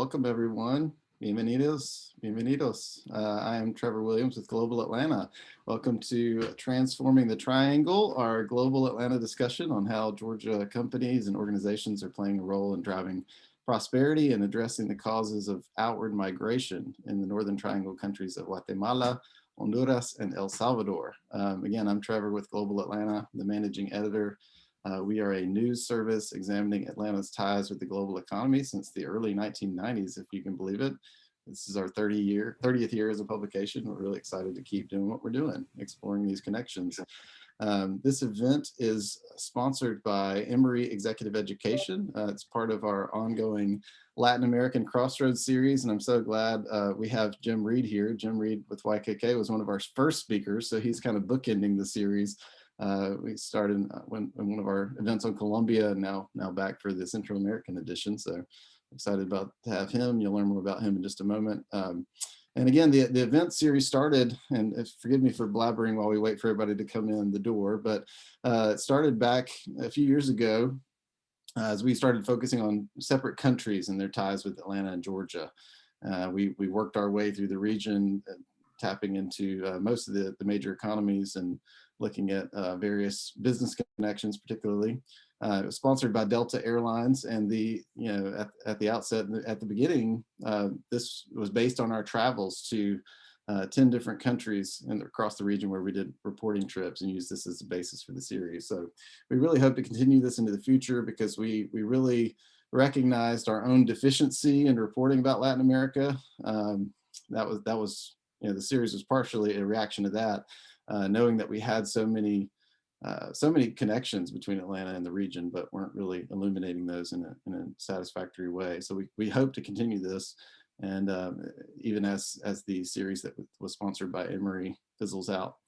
Welcome, everyone. Bienvenidos, bienvenidos. I am Trevor Williams with Global Atlanta. Welcome to Transforming the Triangle, our Global Atlanta discussion on how Georgia companies and organizations are playing a role in driving prosperity and addressing the causes of outward migration in the Northern Triangle countries of Guatemala, Honduras, and El Salvador. Again, I'm Trevor with Global Atlanta, the managing editor. We are a news service examining Atlanta's ties with the global economy since the early 1990s, if you can believe it. This is our 30th year as a publication. We're really excited to keep doing what we're doing, exploring these connections. This event is sponsored by Emory Executive Education. It's part of our ongoing Latin American Crossroads series, and I'm so glad we have Jim Reed here. Jim Reed with YKK was one of our first speakers, so he's kind of bookending the series. We started when one of our events on Colombia, and now back for the Central American edition. So excited about to have him. You'll learn more about him in just a moment. And again, the event series started, and forgive me for blabbering while we wait for everybody to come in the door, but it started back a few years ago as we started focusing on separate countries and their ties with Atlanta and Georgia. We worked our way through the region, tapping into most of the major economies and looking at various business connections, particularly. It was sponsored by Delta Airlines, and at the outset, at the beginning, this was based on our travels to 10 different countries and across the region where we did reporting trips and used this as a basis for the series. So we really hope to continue this into the future because we really recognized our own deficiency in reporting about Latin America. That was the series was partially a reaction to that. Knowing that we had so many connections between Atlanta and the region, but weren't really illuminating those in a satisfactory way. So we hope to continue this, and even as the series that was sponsored by Emory fizzles out.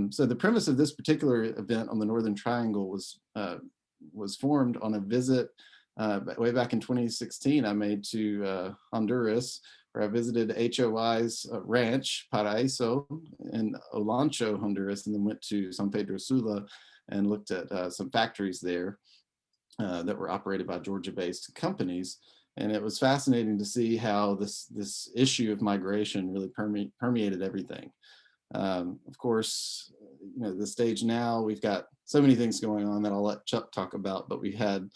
So the premise of this particular event on the Northern Triangle was formed on a visit way back in 2016 I made to Honduras, where I visited HOI's ranch, Paraíso, in Olancho, Honduras, and then went to San Pedro Sula and looked at some factories there that were operated by Georgia-based companies. And it was fascinating to see how this issue of migration really permeated everything. Of course, the stage now, we've got so many things going on that I'll let Chuck talk about, but we had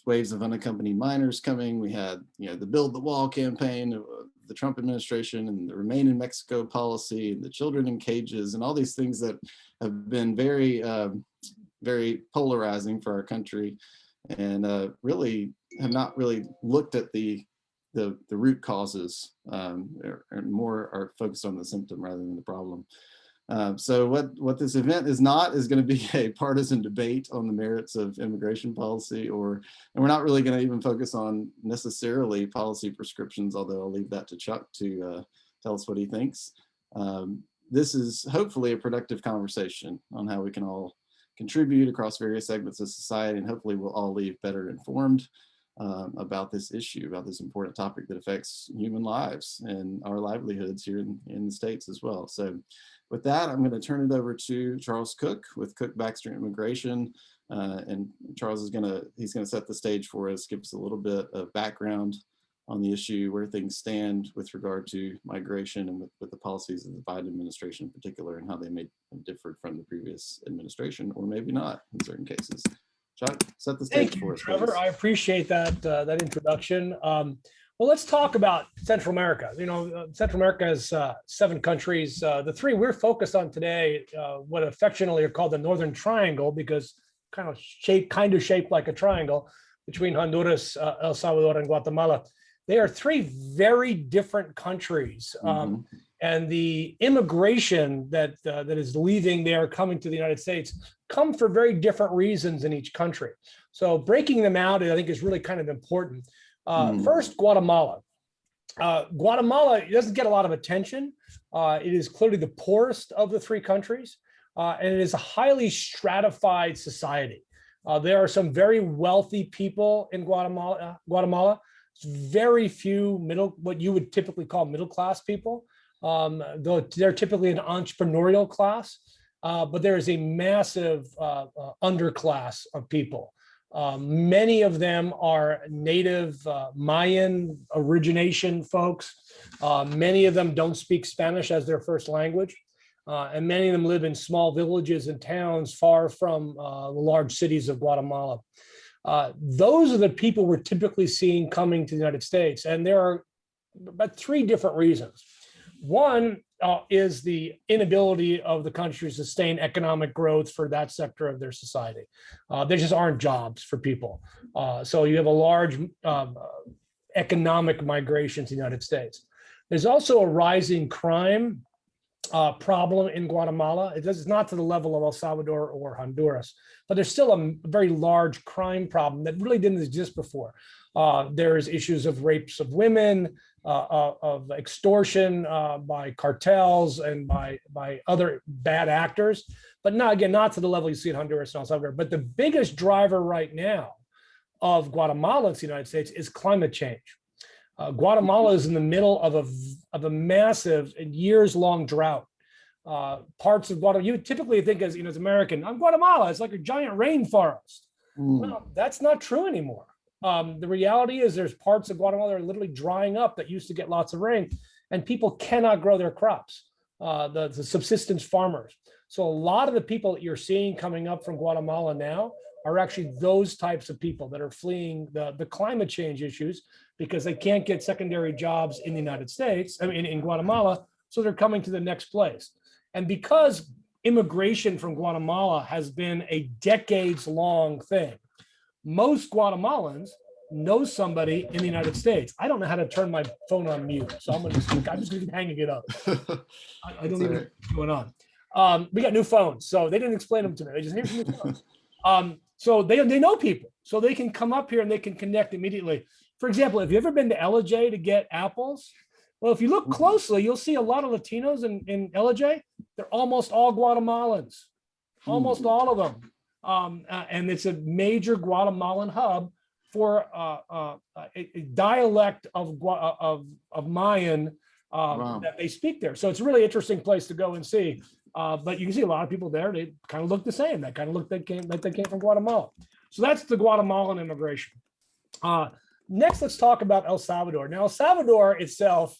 waves of unaccompanied minors coming. We had, the Build the Wall campaign of the Trump administration, and the Remain in Mexico policy, and the children in cages, and all these things that have been very, very polarizing for our country, and really have not really looked at the root causes, or more are focused on the symptom rather than the problem. So what this event is not is going to be a partisan debate on the merits of immigration policy, and we're not really going to even focus on necessarily policy prescriptions, although I'll leave that to Chuck to tell us what he thinks. This is hopefully a productive conversation on how we can all contribute across various segments of society, and hopefully we'll all leave better informed about this issue, about this important topic that affects human lives and our livelihoods here in the States as well. So with that, I'm going to turn it over to Charles Kuck with Kuck Baxter Immigration. And Charles is he's going to set the stage for us, give us a little bit of background on the issue, where things stand with regard to migration and with the policies of the Biden administration in particular, and how they may have differed from the previous administration, or maybe not in certain cases. Chuck, set the stage for us, Trevor. please. I appreciate that introduction. Well, let's talk about Central America. Central America has 7 countries. The 3 we're focused on today, what affectionately are called the Northern Triangle, because kind of shaped like a triangle between Honduras, El Salvador, and Guatemala. They are 3 very different countries. And the immigration that is leaving there, coming to the United States, come for very different reasons in each country. So breaking them out, I think, is really kind of important. First, Guatemala. Guatemala doesn't get a lot of attention. It is clearly the poorest of the 3 countries, and it is a highly stratified society. There are some very wealthy people in Guatemala. Very few what you would typically call middle-class people. Though they're typically an entrepreneurial class, but there is a massive underclass of people. Many of them are native Mayan origination folks. Many of them don't speak Spanish as their first language. And many of them live in small villages and towns far from the large cities of Guatemala. Those are the people we're typically seeing coming to the United States. And there are about three different reasons. One is the inability of the country to sustain economic growth for that sector of their society. There just aren't jobs for people. So you have a large economic migration to the United States. There's also a rising crime problem in Guatemala. It's not to the level of El Salvador or Honduras, but there's still a very large crime problem that really didn't exist before. There's issues of rapes of women, of extortion by cartels and by other bad actors, but not to the level you see in Honduras and El Salvador. But the biggest driver right now of Guatemala in the United States is climate change. Guatemala is in the middle of a massive years-long drought. Parts of Guatemala, you typically think as American, Guatemala, it's like a giant rainforest. Well, that's not true anymore. The reality is there's parts of Guatemala that are literally drying up that used to get lots of rain, and people cannot grow their crops, the subsistence farmers. So a lot of the people that you're seeing coming up from Guatemala now are actually those types of people that are fleeing the climate change issues because they can't get secondary jobs in the United States, in Guatemala, so they're coming to the next place. And because immigration from Guatemala has been a decades-long thing, most Guatemalans know somebody in the United States. I don't know how to turn my phone on mute, so I'm just going to keep hanging it up. I don't even know what's going on. We got new phones, so they didn't explain them to me. They just here's new phones. So they know people, so they can come up here and they can connect immediately. For example, have you ever been to LJ to get apples? Well, if you look closely, you'll see a lot of Latinos in LJ. They're almost all Guatemalans, almost all of them. And it's a major Guatemalan hub for a dialect of Mayan that they speak there. So it's a really interesting place to go and see. But you can see a lot of people there. They kind of look the same. They kind of look like they came from Guatemala. So that's the Guatemalan immigration. Next, let's talk about El Salvador. Now, El Salvador itself,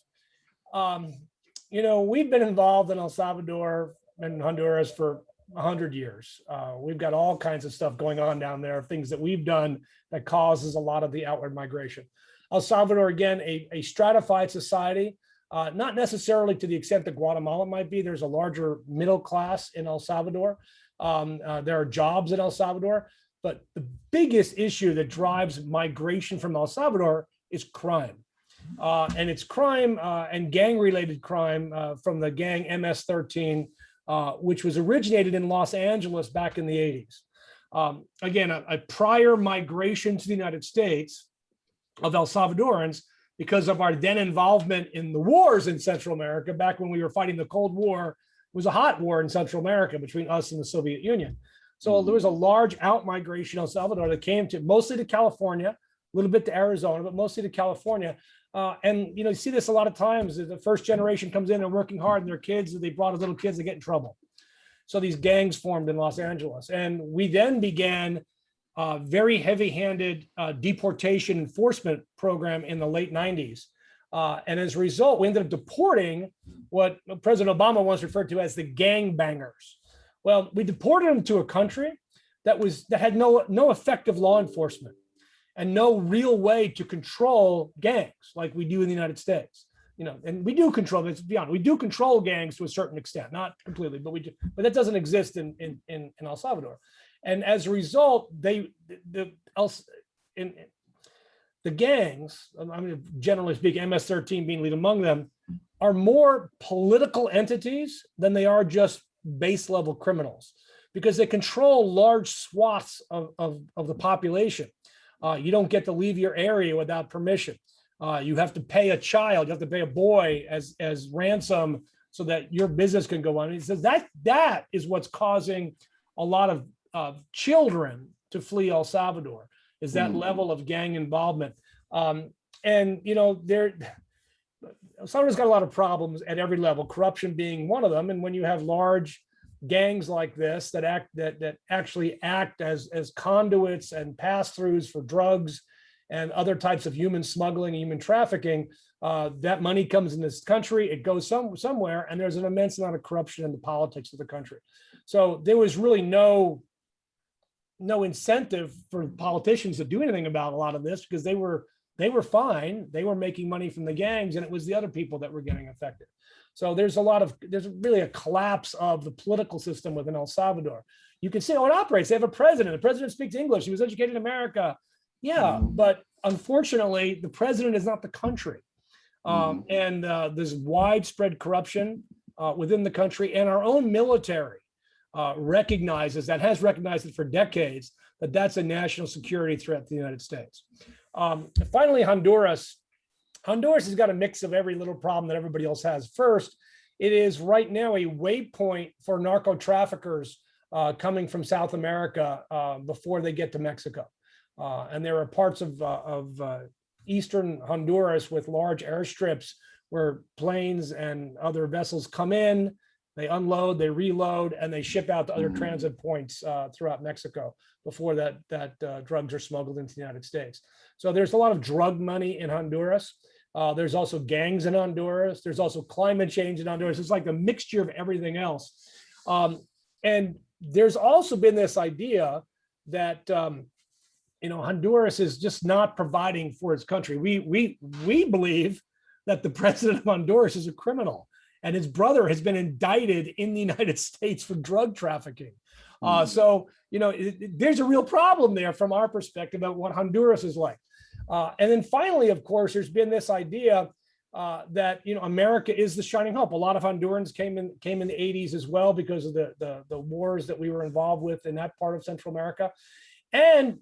we've been involved in El Salvador and Honduras for 100 years. We've got all kinds of stuff going on down there, things that we've done that causes a lot of the outward migration. El Salvador, again, a stratified society, not necessarily to the extent that Guatemala might be. There's a larger middle class in El Salvador. There are jobs in El Salvador, but the biggest issue that drives migration from El Salvador is crime. And it's crime and gang-related crime from the gang MS-13, which was originated in Los Angeles back in the 80s. Again, a prior migration to the United States of El Salvadorans because of our then involvement in the wars in Central America, back when we were fighting the Cold War. It was a hot war in Central America between us and the Soviet Union. So there was a large out-migration in El Salvador that came mostly to California, a little bit to Arizona, but mostly to California. And you see this a lot of times. The first generation comes in and working hard, and their kids, they brought as little kids, they get in trouble. So these gangs formed in Los Angeles, and we then began a very heavy-handed deportation enforcement program in the late 90s. And as a result, we ended up deporting what President Obama once referred to as the gang bangers. Well, we deported them to a country that had no effective law enforcement and no real way to control gangs like we do in the United States. And we do control, let's be honest, we do control gangs to a certain extent, not completely, but that doesn't exist in El Salvador. And as a result, the gangs, generally speaking, MS-13 being lead among them, are more political entities than they are just base level criminals, because they control large swaths of the population. You don't get to leave your area without permission. You have to pay a child, you have to pay a boy as ransom so that your business can go on. And he says that is what's causing a lot of children to flee El Salvador, is that level of gang involvement. El Salvador's got a lot of problems at every level, corruption being one of them. And when you have large gangs like this that actually act as conduits and pass-throughs for drugs and other types of human smuggling, human trafficking. That money comes in this country, it goes somewhere, and there's an immense amount of corruption in the politics of the country. So there was really no incentive for politicians to do anything about a lot of this, because they were fine. They were making money from the gangs, and it was the other people that were getting affected. So there's really a collapse of the political system within El Salvador. You can see how it operates. They have a president. The president speaks English. He was educated in America. Yeah, but unfortunately, the president is not the country. And there's widespread corruption within the country, and our own military has recognized it for decades, that that's a national security threat to the United States. Finally, Honduras has got a mix of every little problem that everybody else has. First, it is right now a waypoint for narco traffickers coming from South America before they get to Mexico. And there are parts of eastern Honduras with large airstrips where planes and other vessels come in, they unload, they reload, and they ship out to other transit points throughout Mexico before that drugs are smuggled into the United States. So there's a lot of drug money in Honduras. There's also gangs in Honduras. There's also climate change in Honduras. It's like a mixture of everything else. And there's also been this idea that Honduras is just not providing for its country. We believe that the president of Honduras is a criminal, and his brother has been indicted in the United States for drug trafficking. So there's a real problem there from our perspective of what Honduras is like. And then finally, of course, there's been this idea that America is the shining hope. A lot of Hondurans came in the 80s as well because of the wars that we were involved with in that part of Central America. And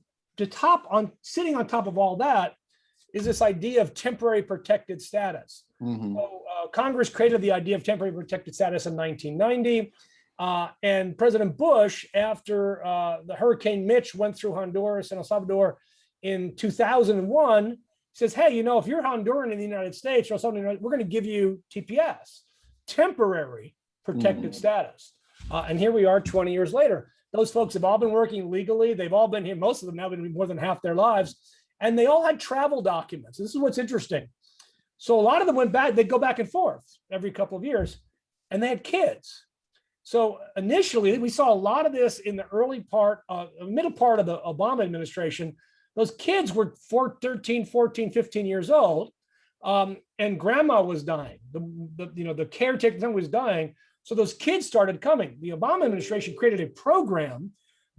sitting on top of all that is this idea of temporary protected status. So, Congress created the idea of temporary protected status in 1990. And President Bush, after the Hurricane Mitch went through Honduras and El Salvador in 2001, says, hey, if you're Honduran in the United States or something, we're going to give you TPS, temporary protected status. And here we are 20 years later. Those folks have all been working legally. They've all been here. Most of them have been more than half their lives. And they all had travel documents. This is what's interesting. So a lot of them went back. They'd go back and forth every couple of years, and they had kids. So initially, we saw a lot of this in the middle part of the Obama administration. Those kids were 13, 14, 15 years old, and grandma was dying. The caretaker was dying. So those kids started coming. The Obama administration created a program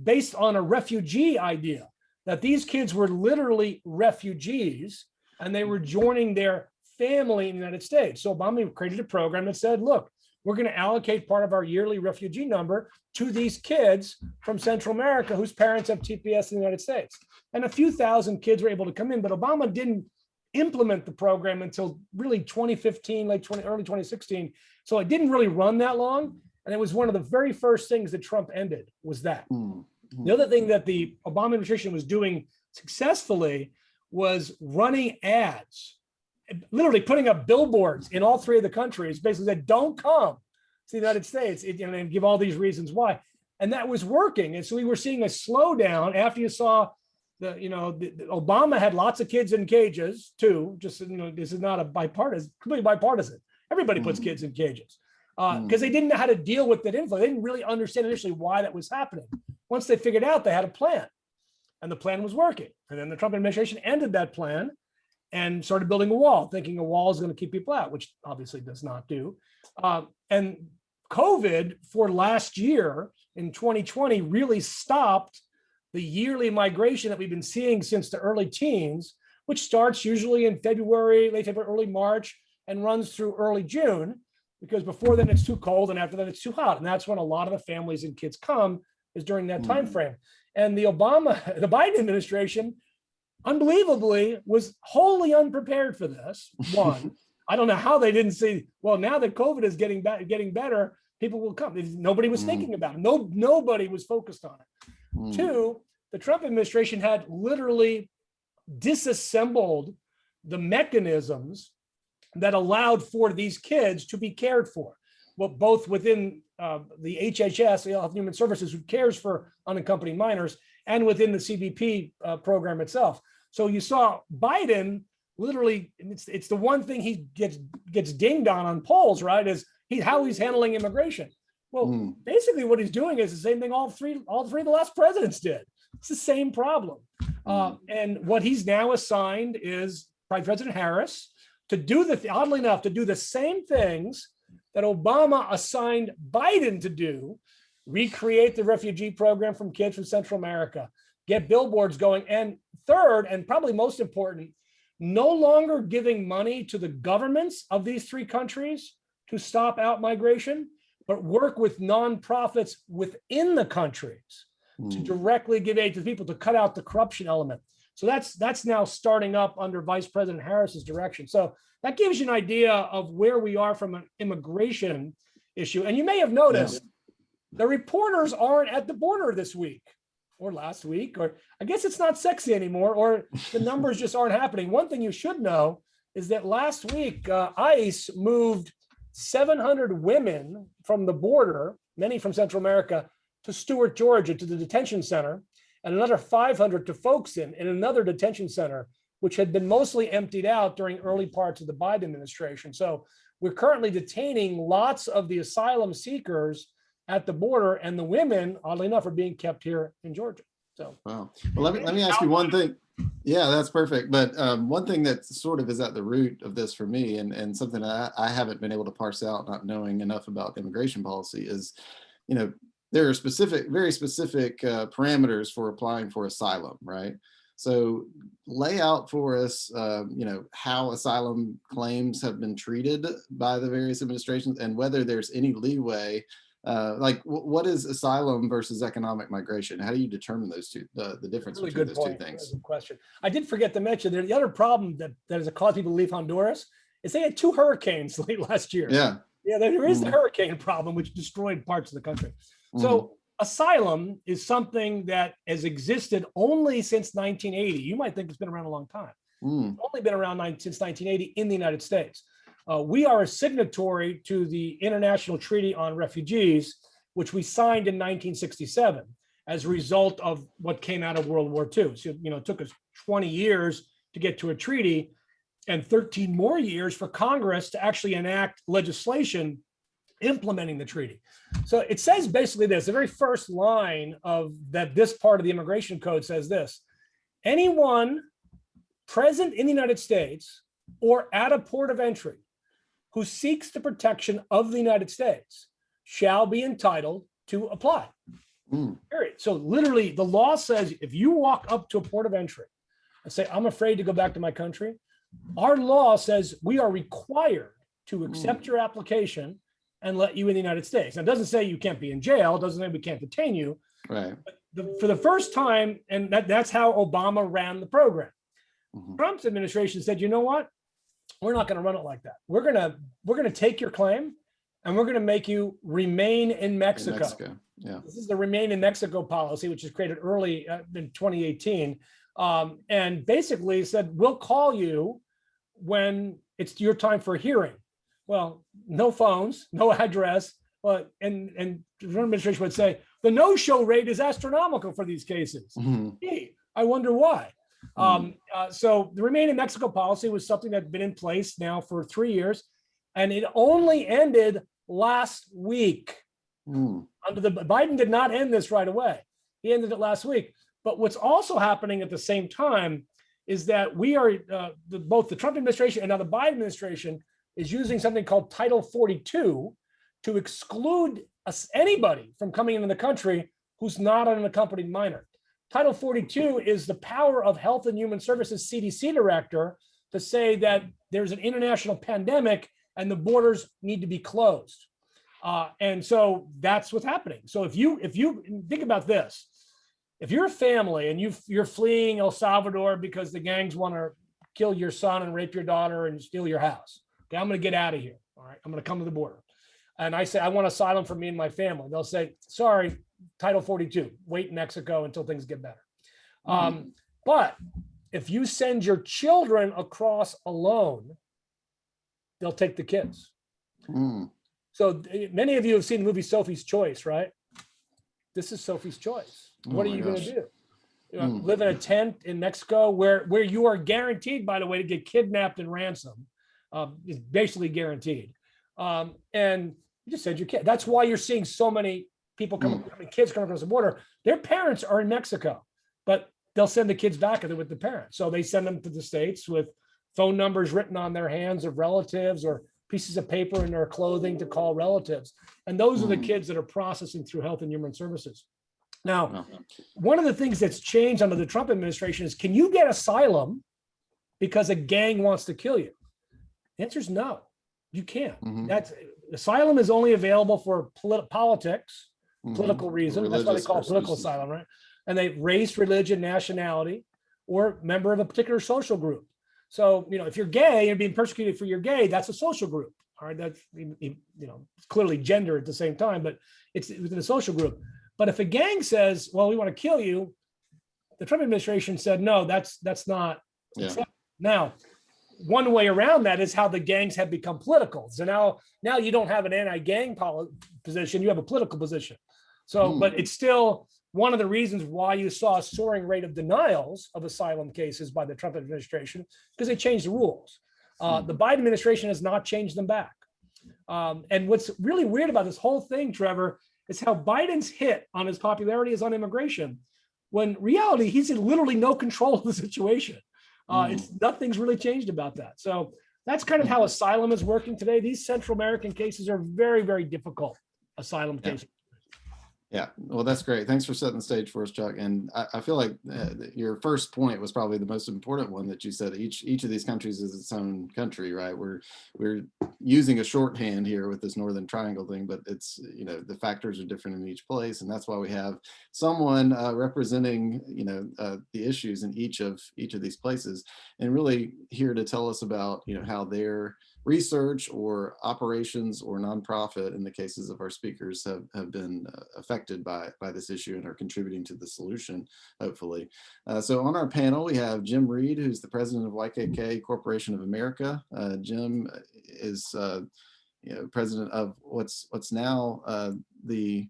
based on a refugee idea, that these kids were literally refugees and they were joining their family in the United States. So Obama created a program that said, look, we're going to allocate part of our yearly refugee number to these kids from Central America whose parents have TPS in the United States. And a few thousand kids were able to come in, but Obama didn't implement the program until really 2015, early 2016. So it didn't really run that long. And it was one of the very first things that Trump ended, was that. The other thing that the Obama administration was doing successfully was running ads, literally putting up billboards in all three of the countries, basically said, don't come to the United States, and give all these reasons why. And that was working. And so we were seeing a slowdown after you saw Obama had lots of kids in cages too. Just, this is not completely bipartisan. Everybody puts kids in cages because they didn't know how to deal with that inflow. They didn't really understand initially why that was happening. Once they figured out, they had a plan, and the plan was working. And then the Trump administration ended that plan and started building a wall, thinking a wall is going to keep people out, which obviously does not do. And COVID for last year in 2020 really stopped the yearly migration that we've been seeing since the early teens, which starts usually in February, late February, early March, and runs through early June, because before then it's too cold, and after that it's too hot. And that's when a lot of the families and kids come, is during that time frame. And the Biden administration, unbelievably, was wholly unprepared for this. One, I don't know how they didn't see, well, now that COVID is getting better, people will come. Nobody was thinking about it. Nobody was focused on it. Two, the Trump administration had literally disassembled the mechanisms that allowed for these kids to be cared for. both within the HHS, the Health and Human Services, who cares for unaccompanied minors, and within the CBP program itself. So you saw Biden literally, it's the one thing he gets dinged on polls, right? Is how he's handling immigration. Well, basically what he's doing is the same thing all three of the last presidents did. It's the same problem. And what he's now assigned is Vice President Harris to do oddly enough, to do the same things that Obama assigned Biden to do: recreate the refugee program from kids from Central America, get billboards going. And third, and probably most important, no longer giving money to the governments of these three countries to stop out migration, but work with nonprofits within the countries to directly give aid to people to cut out the corruption element. So that's now starting up under Vice President Harris's direction. So that gives you an idea of where we are from an immigration issue. And you may have noticed the reporters aren't at the border this week or last week, or I guess it's not sexy anymore, or the numbers just aren't happening. One thing you should know is that last week, ICE moved 700 women from the border, many from Central America, to Stewart, Georgia, to the detention center, and another 500 to Folkson in another detention center, which had been mostly emptied out during early parts of the Biden administration. So we're currently detaining lots of the asylum seekers at the border, and the women, oddly enough, are being kept here in Georgia. So, wow. Well, let me ask you one thing. Yeah, that's perfect. But one thing that sort of is at the root of this for me, and something that I haven't been able to parse out, not knowing enough about immigration policy, is, there are very specific parameters for applying for asylum, right? So lay out for us, how asylum claims have been treated by the various administrations, and whether there's any leeway. What is asylum versus economic migration? How do you determine those two, the difference between those two things? That's a good question. I did forget to mention that the other problem that has caused people to leave Honduras is they had 2 hurricanes late last year. Yeah, there is the hurricane problem, which destroyed parts of the country. So asylum is something that has existed only since 1980. You might think it's been around a long time. It's only been around since 1980 in the United States. We are a signatory to the International Treaty on Refugees, which we signed in 1967 as a result of what came out of World War II. So, it took us 20 years to get to a treaty and 13 more years for Congress to actually enact legislation implementing the treaty. So it says basically this: the very first line of this part of the immigration code says this: anyone present in the United States or at a port of entry who seeks the protection of the United States shall be entitled to apply. Period. So literally the law says if you walk up to a port of entry and say, I'm afraid to go back to my country, our law says we are required to accept your application and let you in the United States. Now, it doesn't say you can't be in jail, it doesn't say we can't detain you. Right. But for the first time, and that's how Obama ran the program. Trump's administration said, you know what? We're not going to run it like that. We're going to take your claim and we're going to make you remain in Mexico. Yeah. This is the Remain in Mexico policy, which was created early in 2018. And basically said, we'll call you when it's your time for a hearing. Well, no phones, no address. And the administration would say the no-show rate is astronomical for these cases. Gee, I wonder why. So the Remain in Mexico policy was something that had been in place now for 3 years, and it only ended last week. Biden did not end this right away. He ended it last week. But what's also happening at the same time is that we are, both the Trump administration and now the Biden administration is using something called Title 42 to exclude anybody from coming into the country who's not an unaccompanied minor. Title 42 is the power of Health and Human Services CDC director to say that there's an international pandemic and the borders need to be closed. And so that's what's happening. So if you think about this, if you're a family and you're fleeing El Salvador because the gangs want to kill your son and rape your daughter and steal your house, okay, I'm going to get out of here. All right, I'm going to come to the border. And I say, I want asylum for me and my family. They'll say, sorry, Title 42, wait in Mexico until things get better. But if you send your children across alone, they'll take the kids. So many of you have seen the movie Sophie's Choice, right? This is Sophie's Choice. What are you going to do? Live in a tent in Mexico where you are guaranteed, by the way, to get kidnapped and ransomed. It's basically guaranteed. And you just send your kid. That's why you're seeing so many people kids coming across the border. Their parents are in Mexico, but they'll send the kids back with the parents. So they send them to the States with phone numbers written on their hands of relatives or pieces of paper in their clothing to call relatives. And those are the kids that are processing through Health and Human Services. Now, one of the things that's changed under the Trump administration is, can you get asylum because a gang wants to kill you? The answer is no, you can't. Asylum is only available for politics, political reasons. That's why they call it political asylum, right? And they race, religion, nationality, or member of a particular social group. So, if you're gay and being persecuted for you're gay, that's a social group. All right, that's it's clearly gender at the same time, but it's within a social group. But if a gang says, "Well, we want to kill you," the Trump administration said, "No, that's not." Now, one way around that is how the gangs have become political. So now you don't have an anti-gang position; you have a political position. So, but it's still one of the reasons why you saw a soaring rate of denials of asylum cases by the Trump administration, because they changed the rules. The Biden administration has not changed them back. And what's really weird about this whole thing, Trevor, is how Biden's hit on his popularity is on immigration, when reality, he's in literally no control of the situation. Nothing's really changed about that. So that's kind of how asylum is working today. These Central American cases are very, very difficult asylum cases. Yeah, well, that's great. Thanks for setting the stage for us, Chuck. And I feel like your first point was probably the most important one that you said. Each of these countries is its own country, right? We're using a shorthand here with this Northern Triangle thing, but it's, the factors are different in each place, and that's why we have someone representing, the issues in each of these places, and really here to tell us about, how their research or operations or nonprofit, in the cases of our speakers, have been affected by this issue and are contributing to the solution, hopefully. So on our panel, we have Jim Reed, who's the president of YKK Corporation of America. Jim is president of what's now the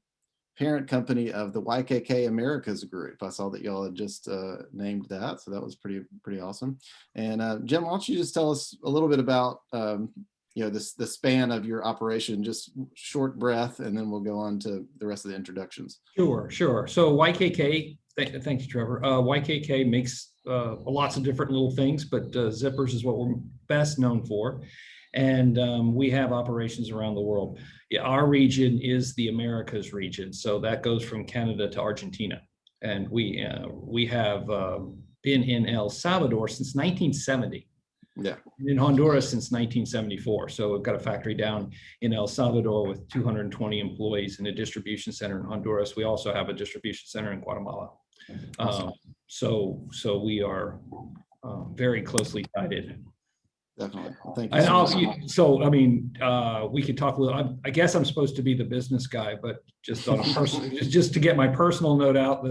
parent company of the YKK Americas Group. I saw that y'all had just named that, so that was pretty awesome. And Jim, why don't you just tell us a little bit about the span of your operation, just short breath, and then we'll go on to the rest of the introductions. Sure. So YKK, thanks, Trevor. YKK makes lots of different little things, but zippers is what we're best known for. And we have operations around the world. Yeah, our region is the Americas region, so that goes from Canada to Argentina. And we have been in El Salvador since 1970. Yeah. In Honduras since 1974. So we've got a factory down in El Salvador with 220 employees and a distribution center in Honduras. We also have a distribution center in Guatemala. Awesome. So we are very closely tied in. Definitely. Thank you. We could talk a little. I guess I'm supposed to be the business guy, but just on a personal, just to get my personal note out.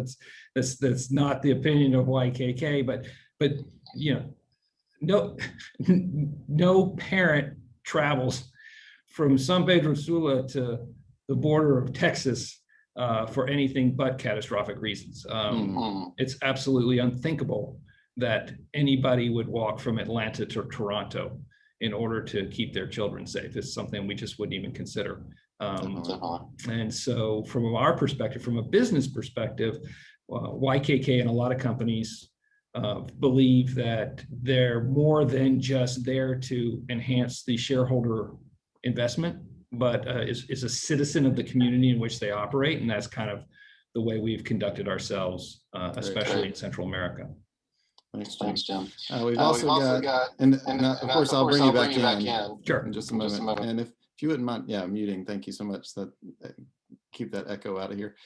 That's not the opinion of YKK, but no parent travels from San Pedro Sula to the border of Texas for anything but catastrophic reasons. It's absolutely unthinkable that anybody would walk from Atlanta to Toronto in order to keep their children safe. It's something we just wouldn't even consider. And so from our perspective, from a business perspective, YKK and a lot of companies believe that they're more than just there to enhance the shareholder investment, but is a citizen of the community in which they operate. And that's kind of the way we've conducted ourselves, especially in Central America. Thanks, Jim. We've also got, and of course, I'll bring you back in sure. In just a moment. And if you wouldn't mind, muting. Thank you so much. That keep that echo out of here.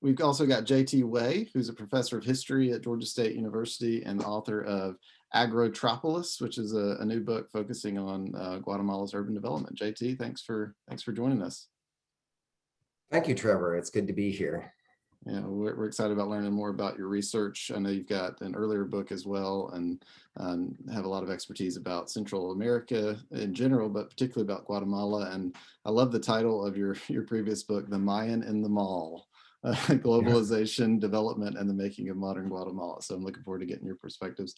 We've also got JT Way, who's a professor of history at Georgia State University and the author of Agrotropolis, which is a new book focusing on Guatemala's urban development. JT, thanks for joining us. Thank you, Trevor. It's good to be here. Yeah, we're excited about learning more about your research. I know you've got an earlier book as well, and have a lot of expertise about Central America in general, but particularly about Guatemala. And I love the title of your previous book, The Mayan in the Mall, Globalization, Development, and the Making of Modern Guatemala. So I'm looking forward to getting your perspectives.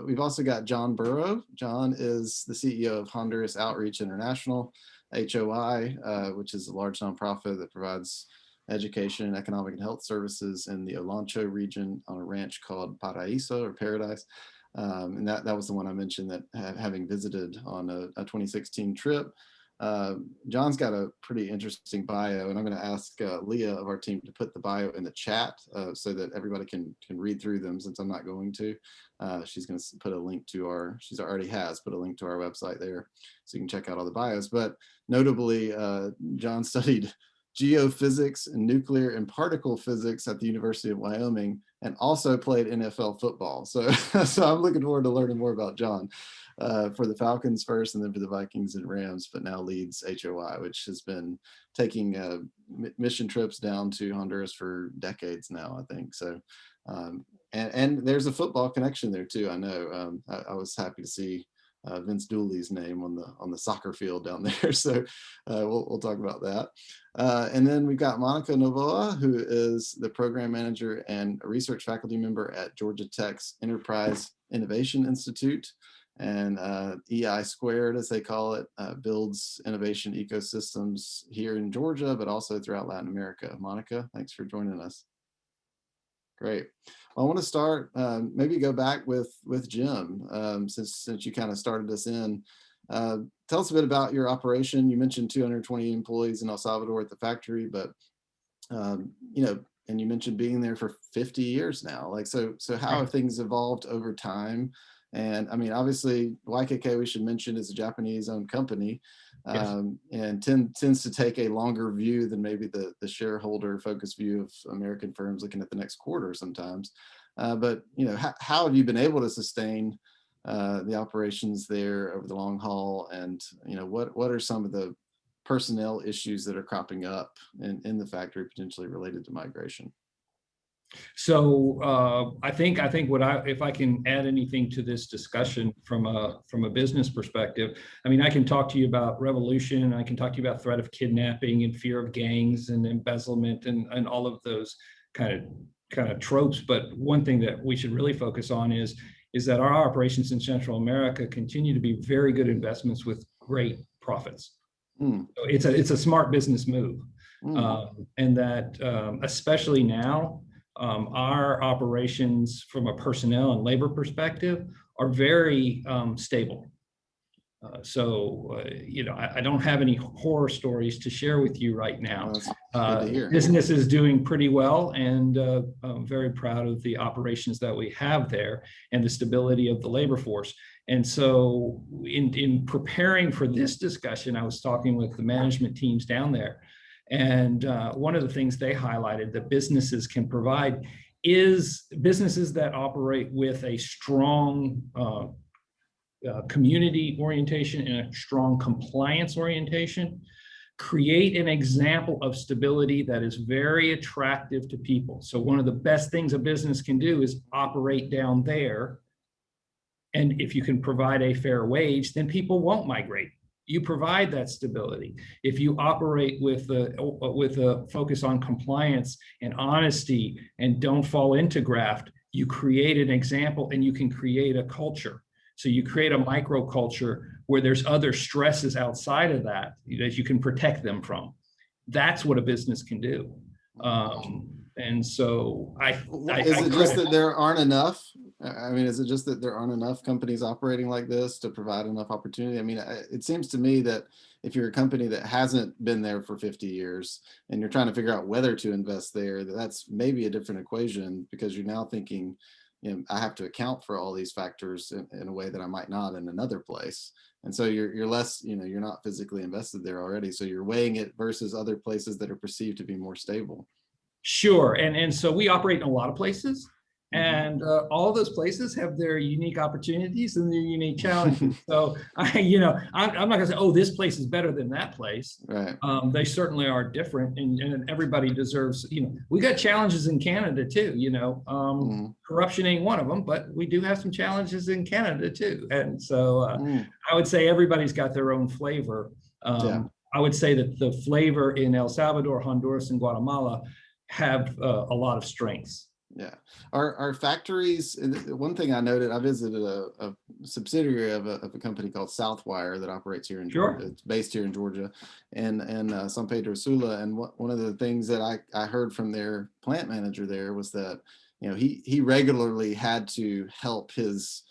We've also got John Burrough. John is the CEO of Honduras Outreach International, HOI, which is a large nonprofit that provides education, economic and health services in the Olancho region on a ranch called Paraíso or Paradise. And that was the one I mentioned that having visited on a 2016 trip. John's got a pretty interesting bio, and I'm going to ask Leah of our team to put the bio in the chat so that everybody can read through them, since I'm not going to. She's going to put a link to she already has put a link to our website there, so you can check out all the bios. But notably, John studied geophysics and nuclear and particle physics at the University of Wyoming, and also played NFL football. So I'm looking forward to learning more about John for the Falcons first, and then for the Vikings and Rams, but now leads HOI, which has been taking mission trips down to Honduras for decades now, I think. So, and there's a football connection there too. I know. I was happy to see Vince Dooley's name on the soccer field down there. So we'll talk about that. And then we've got Monica Novoa, who is the program manager and a research faculty member at Georgia Tech's Enterprise Innovation Institute. And EI Squared, as they call it, builds innovation ecosystems here in Georgia, but also throughout Latin America. Monica, thanks for joining us. Great. Well, I want to start, maybe go back with Jim, since you kind of started us in. Tell us a bit about your operation. You mentioned 220 employees in El Salvador at the factory, but and you mentioned being there for 50 years now. Like, so how have things evolved over time? And I mean, obviously, YKK, we should mention, is a Japanese-owned company, and tends to take a longer view than maybe the shareholder-focused view of American firms looking at the next quarter sometimes. But how have you been able to sustain the operations there over the long haul? And what are some of the personnel issues that are cropping up in the factory, potentially related to migration? So I think if I can add anything to this discussion from a business perspective, I mean, I can talk to you about revolution, and I can talk to you about threat of kidnapping and fear of gangs and embezzlement and all of those kind of tropes. But one thing that we should really focus on is that our operations in Central America continue to be very good investments with great profits. So it's a smart business move, and that especially now. Our operations from a personnel and labor perspective are very stable. I don't have any horror stories to share with you right now. Business is doing pretty well, and I'm very proud of the operations that we have there and the stability of the labor force. And so in preparing for this discussion, I was talking with the management teams down there. And one of the things they highlighted that businesses can provide is businesses that operate with a strong community orientation and a strong compliance orientation create an example of stability that is very attractive to people. So one of the best things a business can do is operate down there. And if you can provide a fair wage, then people won't migrate. You provide that stability. If you operate with a focus on compliance and honesty and don't fall into graft, you create an example and you can create a culture. So you create a microculture where there's other stresses outside of that you can protect them from. That's what a business can do. And so is it just that there aren't enough? I mean, is it just that there aren't enough companies operating like this to provide enough opportunity? I mean, it seems to me that if you're a company that hasn't been there for 50 years and you're trying to figure out whether to invest there, that's maybe a different equation, because you're now thinking, I have to account for all these factors in a way that I might not in another place. And so you're less, you're not physically invested there already. So you're weighing it versus other places that are perceived to be more stable. Sure. And so we operate in a lot of places. And all those places have their unique opportunities and their unique challenges. So I'm not gonna say, oh, this place is better than that place. Right. They certainly are different, and everybody deserves, we got challenges in Canada too, corruption ain't one of them, but we do have some challenges in Canada too. And so I would say everybody's got their own flavor. I would say that the flavor in El Salvador, Honduras, and Guatemala have a lot of strengths. Yeah. Our factories, one thing I noted, I visited a subsidiary of a company called Southwire that operates here in Georgia. It's based here in Georgia and San Pedro Sula. And one of the things that I heard from their plant manager there was that, he regularly had to help his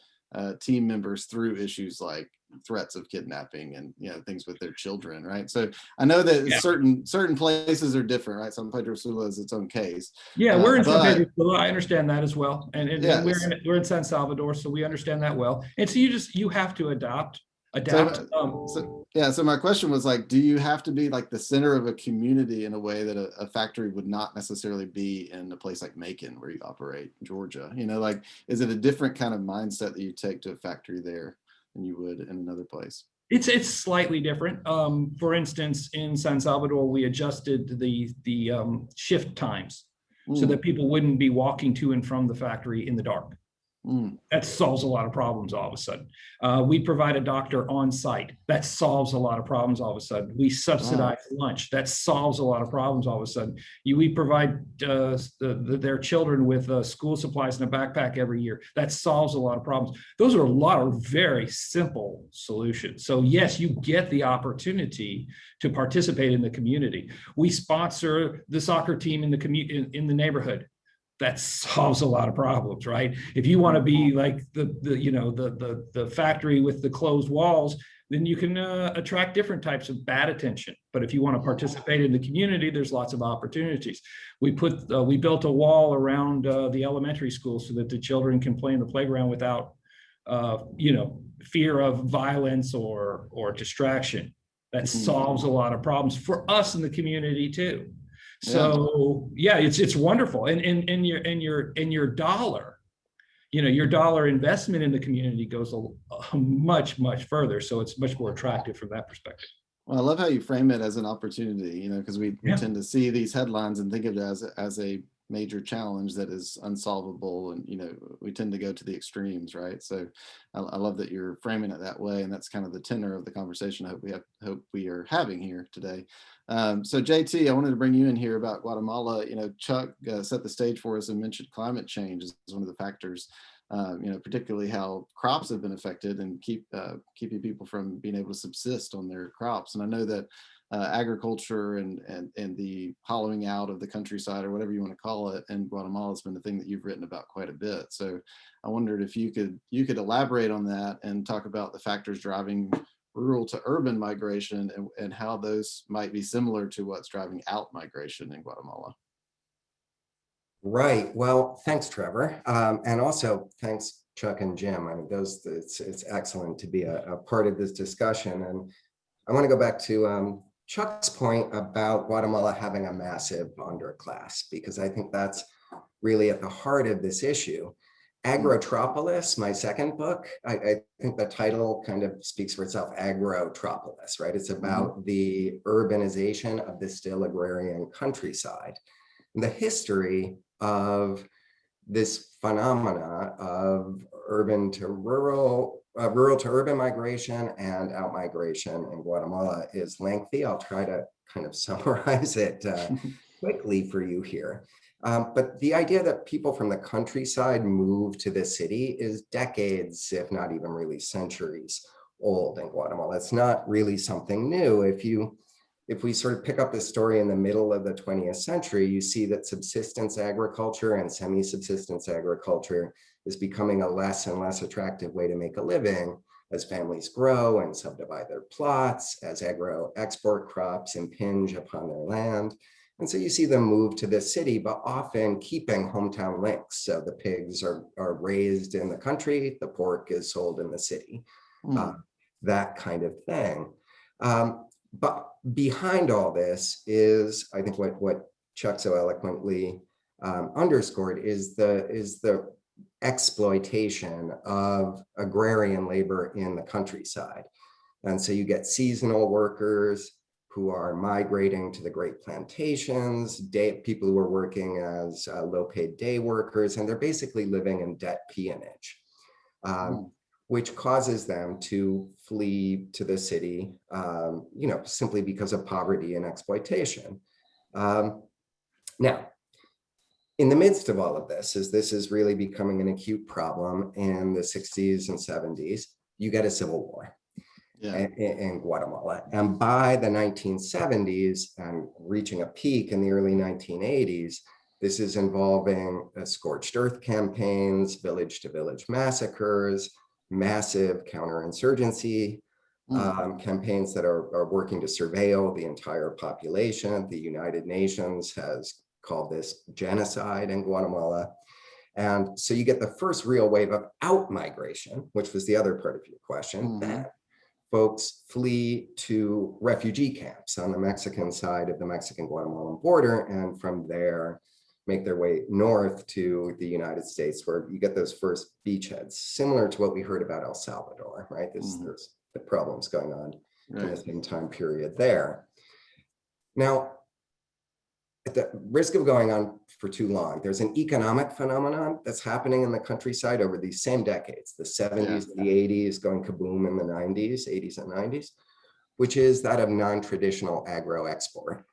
team members through issues like threats of kidnapping and things with their children, right? So I know that certain places are different, right? San Pedro Sula is its own case. We're in San Pedro Sula. I understand that as well, and we're in San Salvador, so we understand that well. And so you have to adapt. So my question was like, do you have to be like the center of a community in a way that a factory would not necessarily be in a place like Macon where you operate, Georgia? Like, is it a different kind of mindset that you take to a factory there than you would in another place? It's slightly different. For instance, in San Salvador, we adjusted the shift times so that people wouldn't be walking to and from the factory in the dark. That solves a lot of problems all of a sudden. We provide a doctor on site. That solves a lot of problems all of a sudden. We subsidize lunch. That solves a lot of problems all of a sudden. We provide their children with school supplies and a backpack every year. That solves a lot of problems. Those are a lot of very simple solutions. So yes, you get the opportunity to participate in the community. We sponsor the soccer team in the neighborhood. That solves a lot of problems, right? If you want to be like the factory with the closed walls, then you can attract different types of bad attention. But if you want to participate in the community, there's lots of opportunities. We built a wall around the elementary school so that the children can play in the playground without fear of violence or distraction. That solves a lot of problems for us in the community too. So it's wonderful, and your dollar, your dollar investment in the community goes a much further. So it's much more attractive from that perspective. Well, I love how you frame it as an opportunity, because we tend to see these headlines and think of it as a major challenge that is unsolvable, and we tend to go to the extremes, right? So I love that you're framing it that way, and that's kind of the tenor of the conversation I hope we are having here today. So JT, I wanted to bring you in here about Guatemala. Chuck set the stage for us and mentioned climate change as one of the factors, particularly how crops have been affected and keeping people from being able to subsist on their crops. And I know that agriculture and the hollowing out of the countryside, or whatever you want to call it, in Guatemala has been the thing that you've written about quite a bit. So I wondered if you could elaborate on that and talk about the factors driving rural to urban migration and how those might be similar to what's driving out migration in Guatemala. Right. Well, thanks, Trevor. And also thanks, Chuck and Jim. I mean, it's excellent to be a part of this discussion. And I want to go back to Chuck's point about Guatemala having a massive underclass, because I think that's really at the heart of this issue. Agrotropolis, my second book, I think the title kind of speaks for itself, Agrotropolis, right? It's about the urbanization of the still agrarian countryside, and the history of this phenomena of urban to rural to urban migration and out migration in Guatemala is lengthy. I'll try to kind of summarize it quickly for you here. But the idea that people from the countryside move to the city is decades, if not even really centuries old in Guatemala. It's not really something new. If we sort of pick up this story in the middle of the 20th century, you see that subsistence agriculture and semi-subsistence agriculture is becoming a less and less attractive way to make a living as families grow and subdivide their plots, as agro-export crops impinge upon their land. And so you see them move to the city, but often keeping hometown links. So the pigs are raised in the country, the pork is sold in the city, that kind of thing. But behind all this is, I think, what Chuck so eloquently underscored is the exploitation of agrarian labor in the countryside. And so you get seasonal workers who are migrating to the great plantations, people who are working as low-paid day workers, and they're basically living in debt peonage, which causes them to flee to the city, simply because of poverty and exploitation. Now, in the midst of all of this, as this is really becoming an acute problem in the 60s and 70s, you get a civil war. In Guatemala. And by the 1970s and reaching a peak in the early 1980s, this is involving scorched earth campaigns, village to village massacres, massive counterinsurgency campaigns that are working to surveil the entire population. The United Nations has called this genocide in Guatemala. And so you get the first real wave of out-migration, which was the other part of your question, that folks flee to refugee camps on the Mexican side of the Mexican-Guatemalan border, and from there make their way north to the United States, where you get those first beachheads, similar to what we heard about El Salvador, right? There's the problems going on in the same time period there. Now, at the risk of going on for too long, there's an economic phenomenon that's happening in the countryside over these same decades, the 70s, the 80s, going kaboom in the 90s, 80s and 90s, which is that of non-traditional agro-export,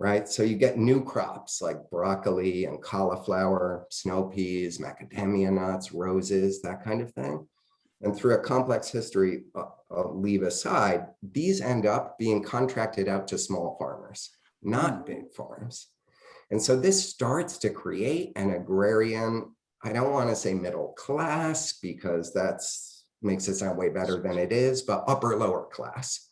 right? So you get new crops like broccoli and cauliflower, snow peas, macadamia nuts, roses, that kind of thing. And through a complex history, I'll leave aside, these end up being contracted out to small farmers, not big farms. And so this starts to create an agrarian, I don't want to say middle class, because that's makes it sound way better than it is, but upper lower class.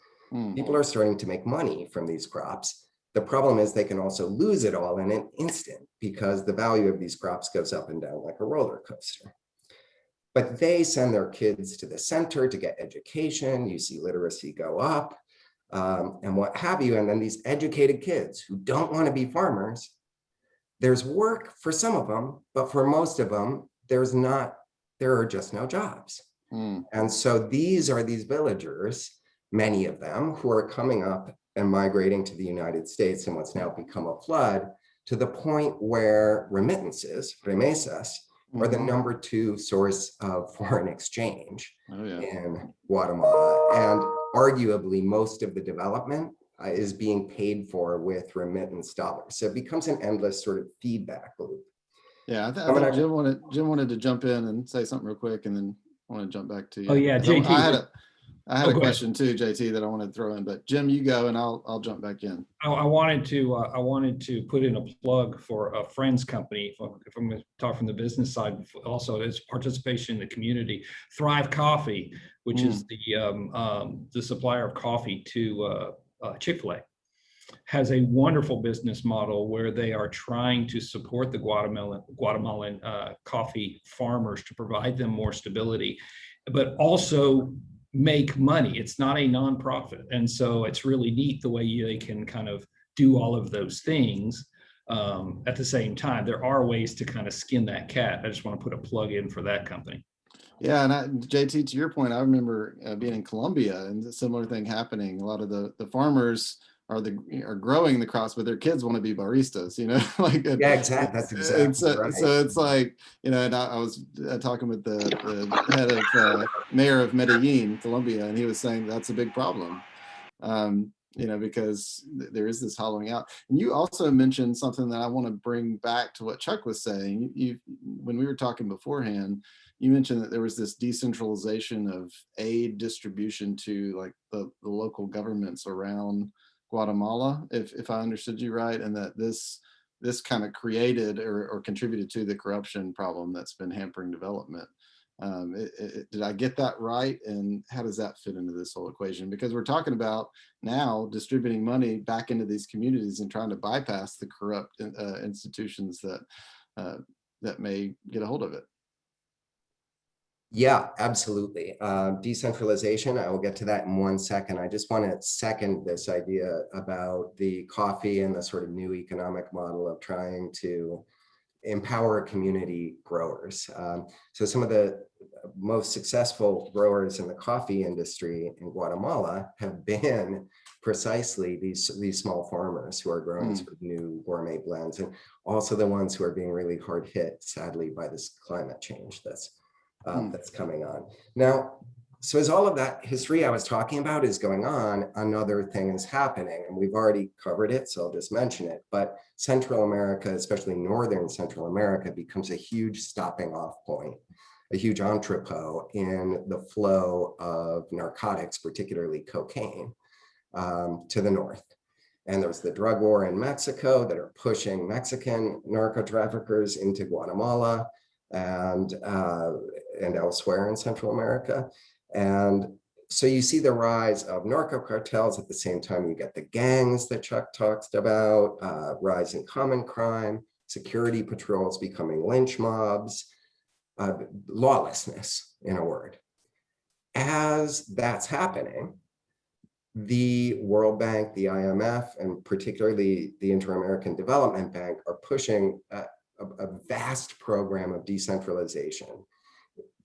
People are starting to make money from these crops. The problem is they can also lose it all in an instant because the value of these crops goes up and down like a roller coaster. But they send their kids to the center to get education. You see literacy go up. And what have you, and then these educated kids who don't want to be farmers, there's work for some of them, but for most of them, there are just no jobs. And so these are these villagers, many of them, who are coming up and migrating to the United States in what's now become a flood, to the point where remittances, remesas, are the #2 source of foreign exchange in Guatemala. And arguably, most of the development is being paid for with remittance dollars. So it becomes an endless sort of feedback loop. Yeah, I think Jim wanted to jump in and say something real quick, and then I want to jump back to you. Oh yeah, JT. I had a question too, JT, that I wanted to throw in, but Jim, you go, and I'll jump back in. I wanted to put in a plug for a friend's company. If I'm going to talk from the business side, also as participation in the community, Thrive Coffee, which is the supplier of coffee to Chick-fil-A, has a wonderful business model where they are trying to support the Guatemalan coffee farmers to provide them more stability, but also make money. It's not a nonprofit. And so it's really neat the way they can kind of do all of those things at the same time. There are ways to kind of skin that cat. I just want to put a plug in for that company. Yeah, and JT, to your point, I remember being in Colombia and a similar thing happening. A lot of the farmers are growing the crops, but their kids want to be baristas, like yeah, exactly. That's exactly right. So it's like, and I was talking with the head of mayor of Medellin, Colombia, and he was saying that's a big problem, because there is this hollowing out. And you also mentioned something that I want to bring back to what Chuck was saying. When we were talking beforehand, you mentioned that there was this decentralization of aid distribution to like the local governments around Guatemala, if I understood you right, and that this kind of created or contributed to the corruption problem that's been hampering development. Did I get that right? And how does that fit into this whole equation? Because we're talking about now distributing money back into these communities and trying to bypass the corrupt institutions that may get a hold of it. Yeah, absolutely. Decentralization, I will get to that in 1 second. I just want to second this idea about the coffee and the sort of new economic model of trying to empower community growers. So some of the most successful growers in the coffee industry in Guatemala have been precisely these small farmers who are growing sort of new gourmet blends, and also the ones who are being really hard hit, sadly, by this climate change that's coming on. Now, so as all of that history I was talking about is going on, another thing is happening, and we've already covered it, so I'll just mention it. But Central America, especially Northern Central America, becomes a huge stopping off point, a huge entrepot in the flow of narcotics, particularly cocaine, to the north. And there's the drug war in Mexico that are pushing Mexican narco traffickers into Guatemala and elsewhere in Central America. And so you see the rise of narco cartels. At the same time, you get the gangs that Chuck talked about, rise in common crime, security patrols becoming lynch mobs, lawlessness, in a word. As that's happening, the World Bank, the IMF, and particularly the Inter-American Development Bank are pushing a vast program of decentralization.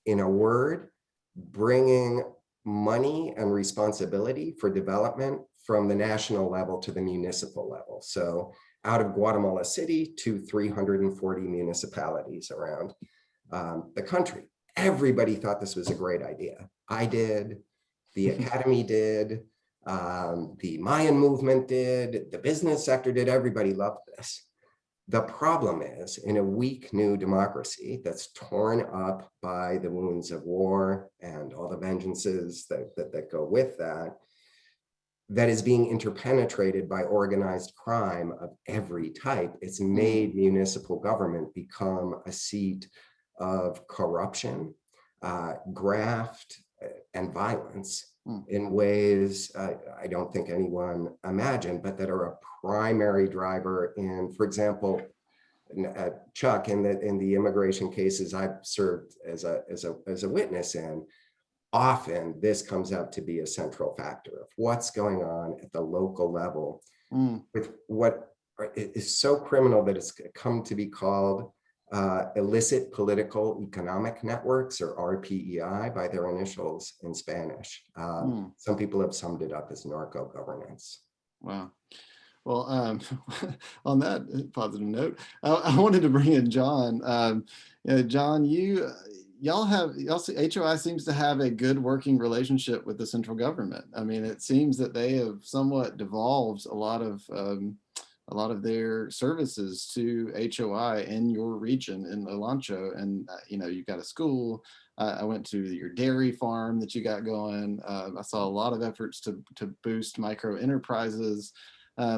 In a word, bringing money and responsibility for development from the national level to the municipal level. So out of Guatemala City to 340 municipalities around the country. Everybody thought this was a great idea. I did, the academy did, the Mayan movement did, the business sector did, everybody loved this. The problem is, in a weak new democracy that's torn up by the wounds of war and all the vengeances that go with that, that is being interpenetrated by organized crime of every type, it's made municipal government become a seat of corruption, graft, and violence in ways I don't think anyone imagined, but that are a primary driver in, for example, Chuck, in the immigration cases I've served as a witness in, often this comes out to be a central factor of what's going on at the local level with what is so criminal that it's come to be called illicit political economic networks, or RPEI by their initials in Spanish. Some people have summed it up as narco governance. Wow. Well, on that positive note, I wanted to bring in John. John, HOI seems to have a good working relationship with the central government. I mean, it seems that they have somewhat devolved a lot of their services to HOI in your region in Olancho, and you've got a school. I went to your dairy farm that you got going. I saw a lot of efforts to boost micro enterprises.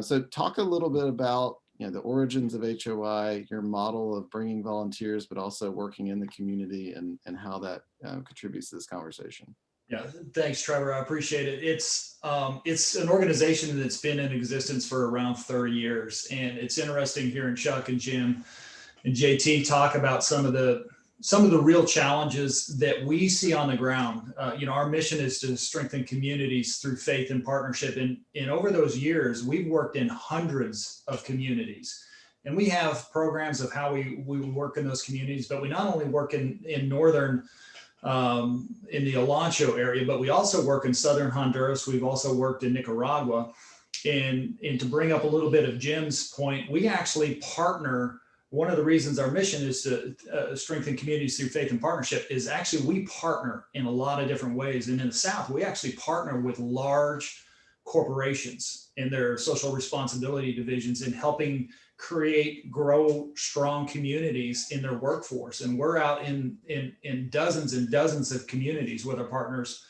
So talk a little bit about the origins of HOI, your model of bringing volunteers, but also working in the community, and how that contributes to this conversation. Yeah, thanks, Trevor. I appreciate it. It's an organization that's been in existence for around 30 years, and it's interesting hearing Chuck and Jim and JT talk about some of the real challenges that we see on the ground. Our mission is to strengthen communities through faith and partnership. And over those years, we've worked in hundreds of communities, and we have programs of how we work in those communities. But we not only work in northern in the Olancho area, but we also work in southern Honduras. We've also worked in Nicaragua. And to bring up a little bit of Jim's point, we actually partner. One of the reasons our mission is to strengthen communities through faith and partnership is actually we partner in a lot of different ways. And in the South, we actually partner with large corporations in their social responsibility divisions in helping grow strong communities in their workforce. And we're out in dozens and dozens of communities with our partners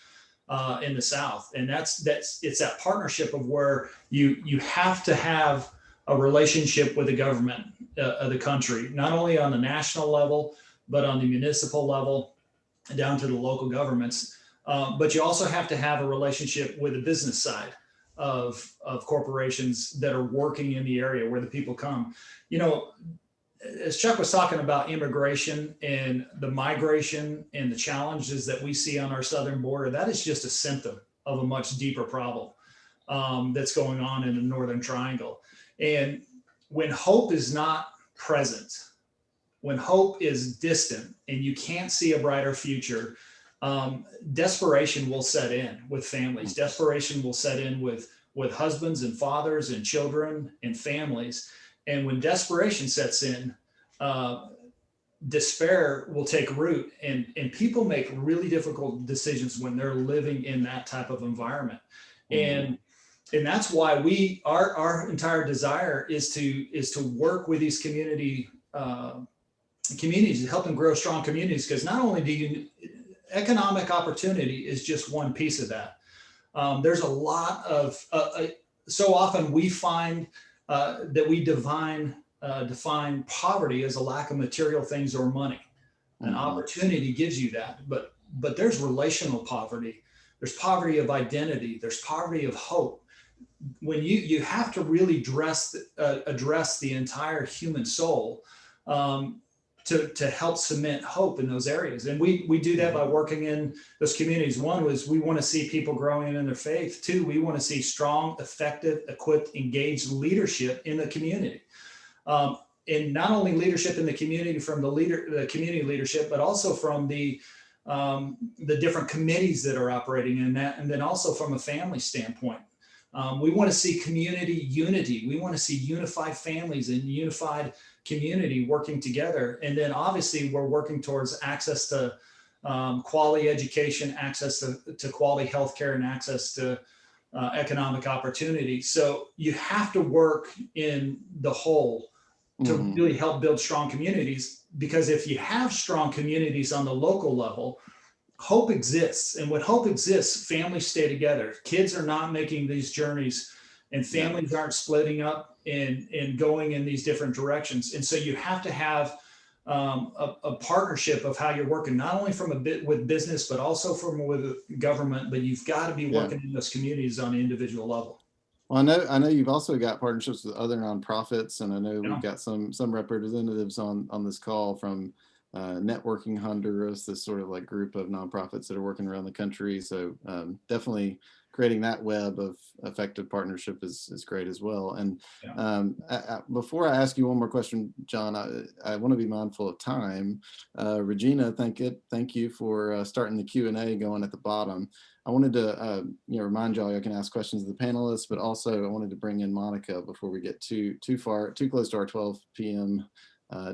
in the South. And it's that partnership of where you have to have a relationship with the government of the country, not only on the national level, but on the municipal level, down to the local governments. But you also have to have a relationship with the business side of corporations that are working in the area where the people come. As Chuck was talking about immigration and the migration and the challenges that we see on our southern border, that is just a symptom of a much deeper problem that's going on in the Northern Triangle. And when hope is not present when hope is distant and you can't see a brighter future, desperation will set in with families. Desperation will set in with husbands and fathers and children and families. And when desperation sets in, despair will take root, and people make really difficult decisions when they're living in that type of environment. And that's why our entire desire is to work with these communities to help them grow strong communities, because not only economic opportunity is just one piece of that. There's a lot of so often we find that we define poverty as a lack of material things or money. An opportunity gives you that, but there's relational poverty. There's poverty of identity. There's poverty of hope. When you have to really address the entire human soul to help cement hope in those areas. And we do that by working in those communities. One was we want to see people growing in their faith. Two, we want to see strong, effective, equipped, engaged leadership in the community. And not only leadership in the community from the community leadership, but also from the different committees that are operating in that, and then also from a family standpoint. We want to see community unity. We want to see unified families and unified community working together. And then obviously we're working towards access to quality education, access to quality healthcare, and access to economic opportunity. So you have to work in the whole to really help build strong communities, because if you have strong communities on the local level, hope exists. And when hope exists, families stay together. Kids are not making these journeys, and families aren't splitting up and going in these different directions. And so you have to have a partnership of how you're working, not only from with business, but also with government, but you've got to be working in those communities on an individual level. Well, I know you've also got partnerships with other nonprofits, and I know we've got some representatives on this call from Networking Honduras, this sort of like group of nonprofits that are working around the country. So definitely creating that web of effective partnership is great as well. And before I ask you one more question, John, I want to be mindful of time. Regina, thank you for starting the Q&A going at the bottom. I wanted to remind y'all I can ask questions of the panelists, but also I wanted to bring in Monica before we get too close to our 12 p.m.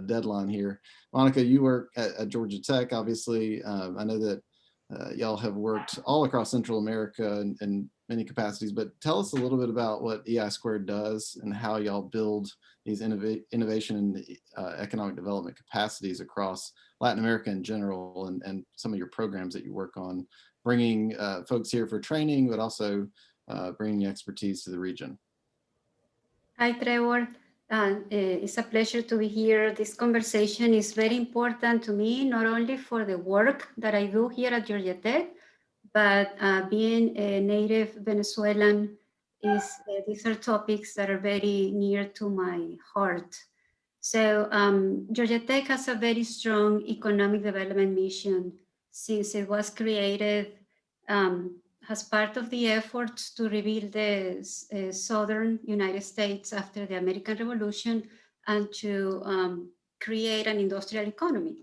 Deadline here. Monica, you work at Georgia Tech, obviously. I know that y'all have worked all across Central America in many capacities, but tell us a little bit about what EI Squared does and how y'all build these innovation and economic development capacities across Latin America in general, and some of your programs that you work on, bringing folks here for training, but also bringing expertise to the region. Hi, Trevor. It's a pleasure to be here. This conversation is very important to me, not only for the work that I do here at Georgia Tech, but being a native Venezuelan, these are topics that are very near to my heart. So Georgia Tech has a very strong economic development mission since it was created as part of the efforts to rebuild the southern United States after the American Revolution and to create an industrial economy.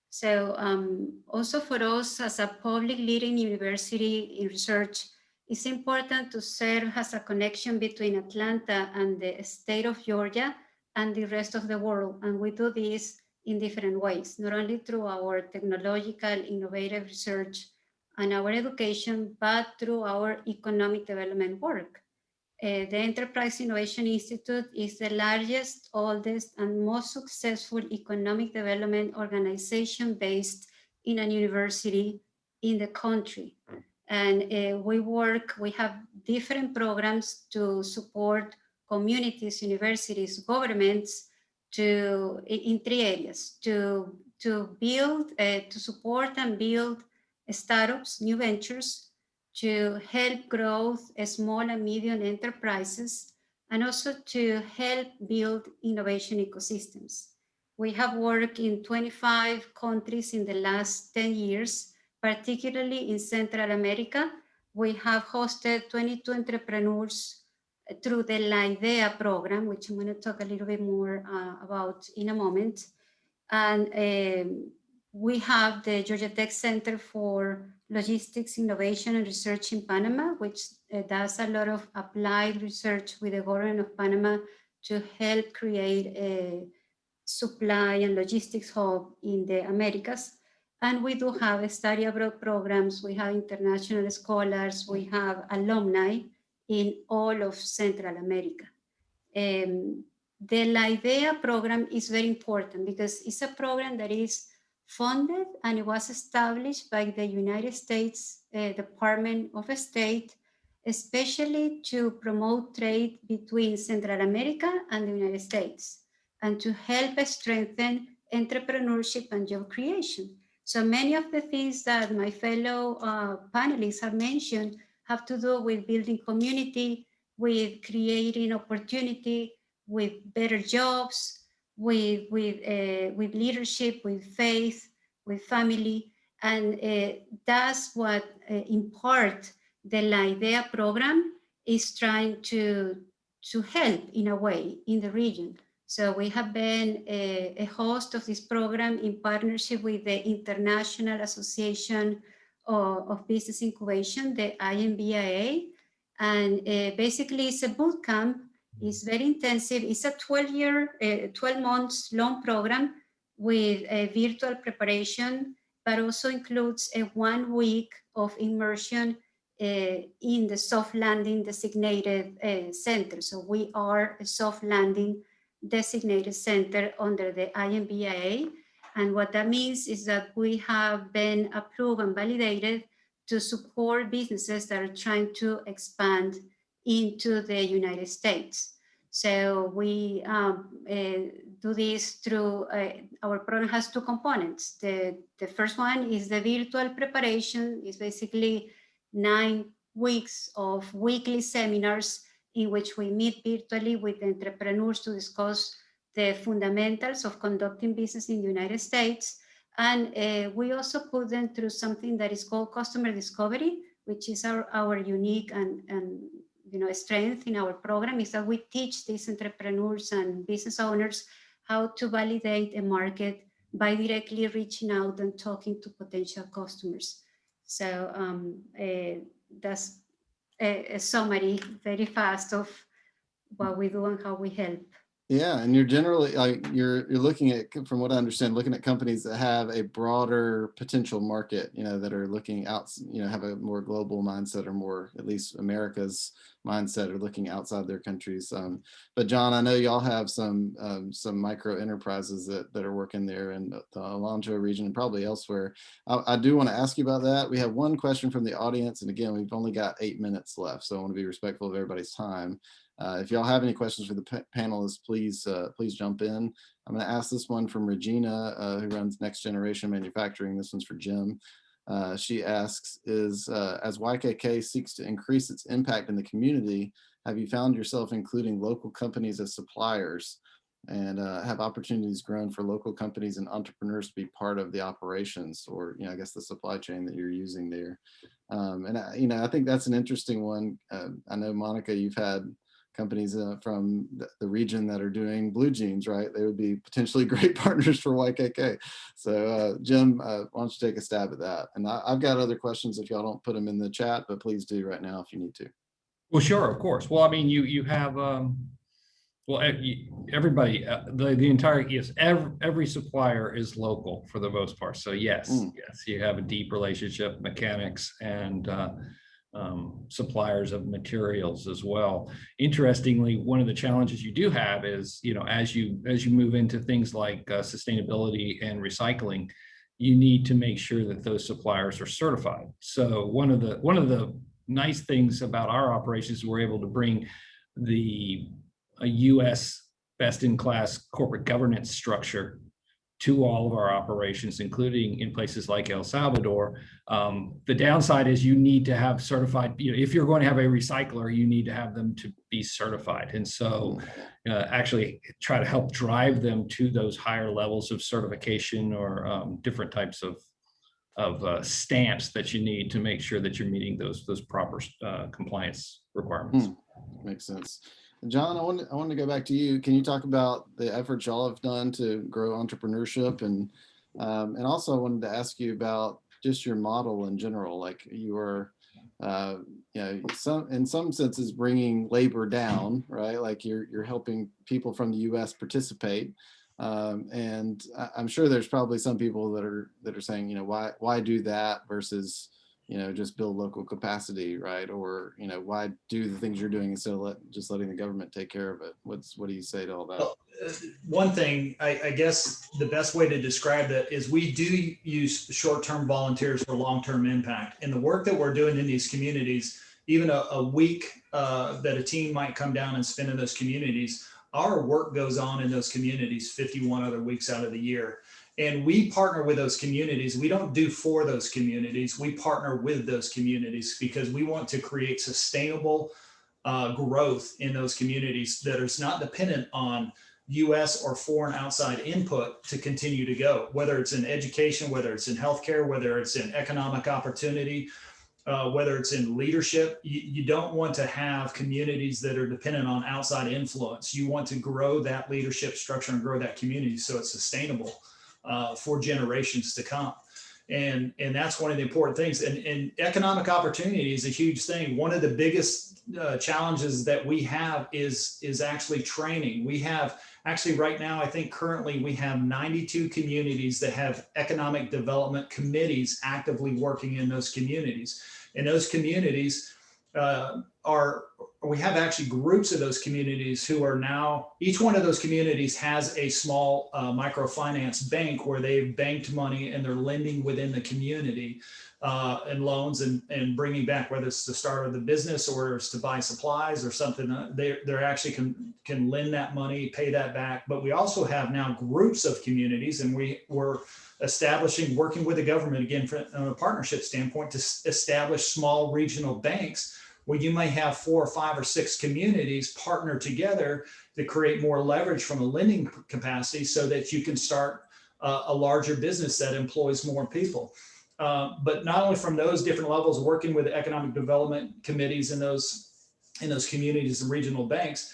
So also for us as a public leading university in research, it's important to serve as a connection between Atlanta and the state of Georgia and the rest of the world. And we do this in different ways, not only through our technological, innovative research and our education, but through our economic development work. The Enterprise Innovation Institute is the largest, oldest, and most successful economic development organization based in a university in the country. And we have different programs to support communities, universities, governments in three areas: to support and build startups, new ventures, to help growth small and medium enterprises, and also to help build innovation ecosystems. We have worked in 25 countries in the last 10 years, particularly in Central America. We have hosted 22 entrepreneurs through the La Idea program, which I'm going to talk a little bit more about in a moment. And we have the Georgia Tech Center for Logistics, Innovation and Research in Panama, which does a lot of applied research with the government of Panama to help create a supply and logistics hub in the Americas. And we do have study abroad programs. We have international scholars. We have alumni in all of Central America. The LIDEA program is very important because it's a program that is funded and it was established by the United States Department of State, especially to promote trade between Central America and the United States and to help strengthen entrepreneurship and job creation. So many of the things that my fellow panelists have mentioned have to do with building community, with creating opportunity, with better jobs, with leadership, with faith, with family. And that's what in part the LIDEA program is trying to help in a way in the region. So we have been a host of this program in partnership with the International Association of Business Incubation, the INBIA. And basically it's a boot camp. It's very intensive. It's a 12 months long program with a virtual preparation, but also includes a 1 week of immersion in the soft landing designated center. So we are a soft landing designated center under the INBIA. And what that means is that we have been approved and validated to support businesses that are trying to expand into the United States. So we do this through, our program has 2 components. The first one is the virtual preparation. It's basically 9 weeks of weekly seminars in which we meet virtually with entrepreneurs to discuss the fundamentals of conducting business in the United States. And we also put them through something that is called customer discovery, which is our unique and strength in our program, is that we teach these entrepreneurs and business owners how to validate a market by directly reaching out and talking to potential customers. So that's a summary very fast of what we do and how we help. Yeah, and you're generally you're looking at, from what I understand, looking at companies that have a broader potential market, that are looking out, have a more global mindset, or more, at least America's mindset, or looking outside their countries. But John, I know y'all have some micro enterprises that are working there in the Alonzo region and probably elsewhere. I do want to ask you about that. We have one question from the audience, and again, we've only got 8 minutes left, so I want to be respectful of everybody's time. If y'all have any questions for the panelists, please jump in. I'm going to ask this one from Regina, who runs Next Generation Manufacturing. This one's for Jim. She asks, as YKK seeks to increase its impact in the community, have you found yourself including local companies as suppliers, and have opportunities grown for local companies and entrepreneurs to be part of the operations, or I guess the supply chain that you're using there? And I think that's an interesting one. I know, Monica, you've had companies from the region that are doing blue jeans, right? They would be potentially great partners for YKK. So Jim, why don't you take a stab at that? And I've got other questions if y'all don't put them in the chat, but please do right now if you need to. Well, sure, of course. Well, I mean, you have, everybody, the entire, yes, every supplier is local for the most part. So yes, you have a deep relationship, mechanics and suppliers of materials as well. Interestingly, one of the challenges you do have is, as you move into things like sustainability and recycling, you need to make sure that those suppliers are certified. So one of the nice things about our operations is we're able to bring a U.S. best-in-class corporate governance structure to all of our operations, including in places like El Salvador. The downside is you need to have certified, if you're going to have a recycler, you need to have them to be certified. And so actually try to help drive them to those higher levels of certification, or different types of stamps that you need to make sure that you're meeting those proper compliance requirements. Makes sense. John, I wanted to go back to you. Can you talk about the efforts y'all have done to grow entrepreneurship, and also I wanted to ask you about just your model in general. Like you are, in some senses bringing labor down, right? Like you're helping people from the U.S. participate, and I'm sure there's probably some people that are saying, why do that versus just build local capacity, right? Or, why do the things you're doing instead of just letting the government take care of it? What do you say to all that? Well, one thing, I guess the best way to describe that is we do use short-term volunteers for long-term impact. And the work that we're doing in these communities, even a week that a team might come down and spend in those communities, our work goes on in those communities 51 other weeks out of the year. And we partner with those communities. We don't do for those communities. We partner with those communities because we want to create sustainable growth in those communities that is not dependent on U.S. or foreign outside input to continue to go, whether it's in education, whether it's in healthcare, whether it's in economic opportunity, whether it's in leadership. You don't want to have communities that are dependent on outside influence. You want to grow that leadership structure and grow that community so it's sustainable for generations to come. And that's one of the important things. And economic opportunity is a huge thing. One of the biggest challenges that we have is actually training. We have actually right now, I think currently we have 92 communities that have economic development committees actively working in those communities. And those communities we have actually groups of those communities who are now, each one of those communities has a small microfinance bank where they've banked money and they're lending within the community and loans and bringing back, whether it's the start of the business or it's to buy supplies or something. They're actually can lend that money, pay that back. But we also have now groups of communities, and we're establishing, working with the government again from a partnership standpoint, to establish small regional banks where you may have 4 or 5 or 6 communities partner together to create more leverage from a lending capacity so that you can start a larger business that employs more people. But not only from those different levels, working with economic development committees in those communities and regional banks,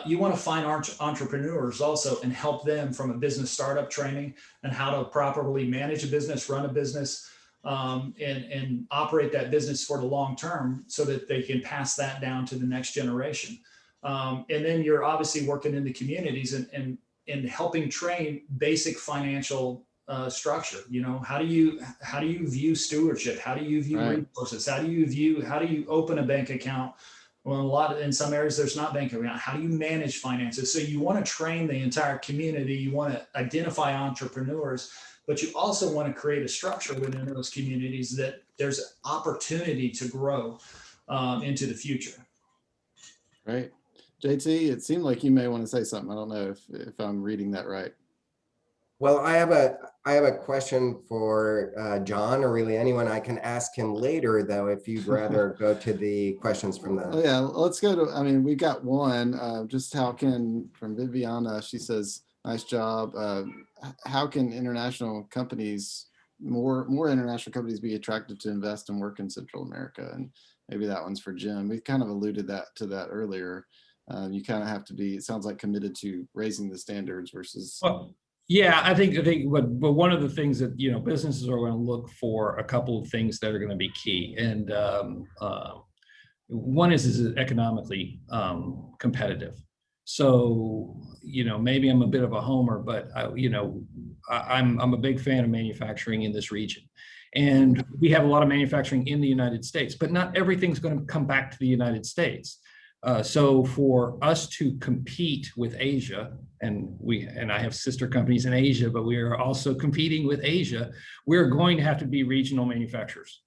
you want to find entrepreneurs also and help them from a business startup training and how to properly manage a business, run a business, and operate that business for the long term so that they can pass that down to the next generation. And then you're obviously working in the communities and helping train basic financial structure. How do you view stewardship? How do you view resources? How do you open a bank account? Well, in some areas there's not bank account. How do you manage finances? So you want to train the entire community. You want to identify entrepreneurs, but you also want to create a structure within those communities that there's opportunity to grow into the future. Right. JT, it seemed like you may want to say something. I don't know if I'm reading that right. Well, I have a question for John, or really anyone. I can ask him later, though, if you'd rather go to the questions from the. Oh, yeah, let's go to. We got one. Just how can, from Viviana? She says, "Nice job. How can international companies, more international companies, be attracted to invest and work in Central America?" And maybe that one's for Jim. We kind of alluded to that earlier. You kind of have to be. It sounds like committed to raising the standards versus. Well, yeah, I think, but one of the things that, businesses are going to look for a couple of things that are going to be key. And one is it economically competitive? So, maybe I'm a bit of a homer, but I'm a big fan of manufacturing in this region. And we have a lot of manufacturing in the United States, but not everything's going to come back to the United States. So for us to compete with Asia, and I have sister companies in Asia, but we are also competing with Asia, we're going to have to be regional manufacturers.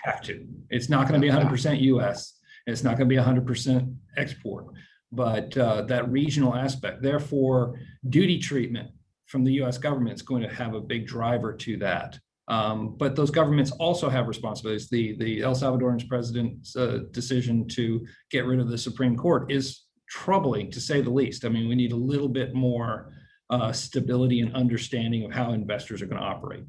Have to. It's not going to be 100% US. It's not going to be 100% export, but that regional aspect. Therefore, duty treatment from the US government is going to have a big driver to that. But those governments also have responsibilities. The El Salvador's president's decision to get rid of the Supreme Court is troubling, to say the least. We need a little bit more stability and understanding of how investors are going to operate.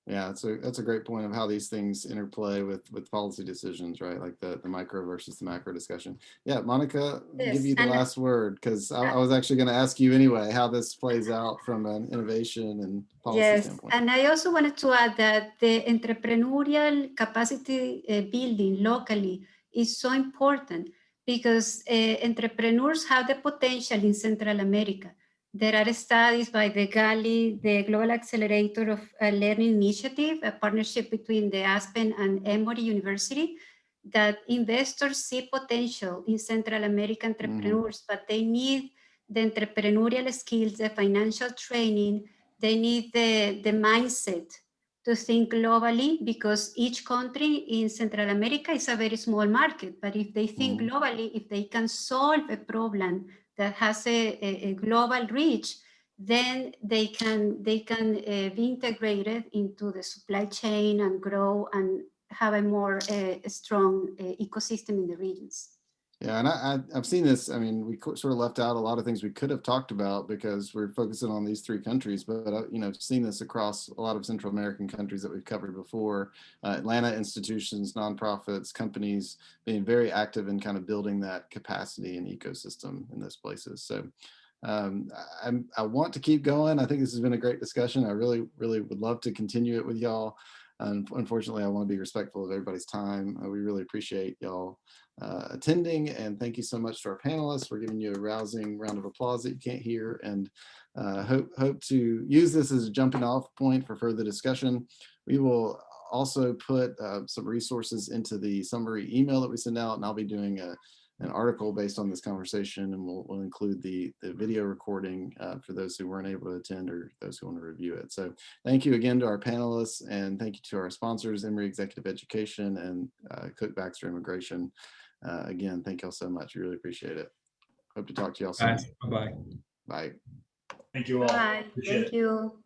Yeah, that's a great point of how these things interplay with policy decisions, right? Like the micro versus the macro discussion. Yeah, Monica, Yes, give you the and last word, because I was actually going to ask you anyway how this plays out from an innovation and policy yes, standpoint. and I also wanted to add that the entrepreneurial capacity building locally is so important because entrepreneurs have the potential in Central America. There are studies by the GALI, the Global Accelerator of Learning Initiative, a partnership between the Aspen and Emory University, that investors see potential in Central American entrepreneurs, but they need the entrepreneurial skills, the financial training, they need the mindset to think globally, because each country in Central America is a very small market. But if they think globally, if they can solve a problem that has a global reach, then they can be integrated into the supply chain and grow and have a more strong ecosystem in the regions. Yeah, and I've seen this. I mean, we sort of left out a lot of things we could have talked about because we're focusing on these three countries. But you know, I've seen this across a lot of Central American countries that we've covered before. Atlanta institutions, nonprofits, companies being very active in kind of building that capacity and ecosystem in those places. So I want to keep going. I think this has been a great discussion. I really would love to continue it with y'all. Unfortunately, I want to be respectful of everybody's time. We really appreciate y'all attending, and thank you so much to our panelists. We're giving you a rousing round of applause that you can't hear, and hope to use this as a jumping off point for further discussion. We will also put some resources into the summary email that we send out, and I'll be doing an article based on this conversation, and we'll include the video recording for those who weren't able to attend or those who want to review it. So thank you again to our panelists, and thank you to our sponsors, Emory Executive Education and Kuck Baxter Immigration. Again, thank y'all so much. We really appreciate it. Hope to talk to y'all soon. Bye. Bye. Thank you all. Bye. Appreciate Thank it. you.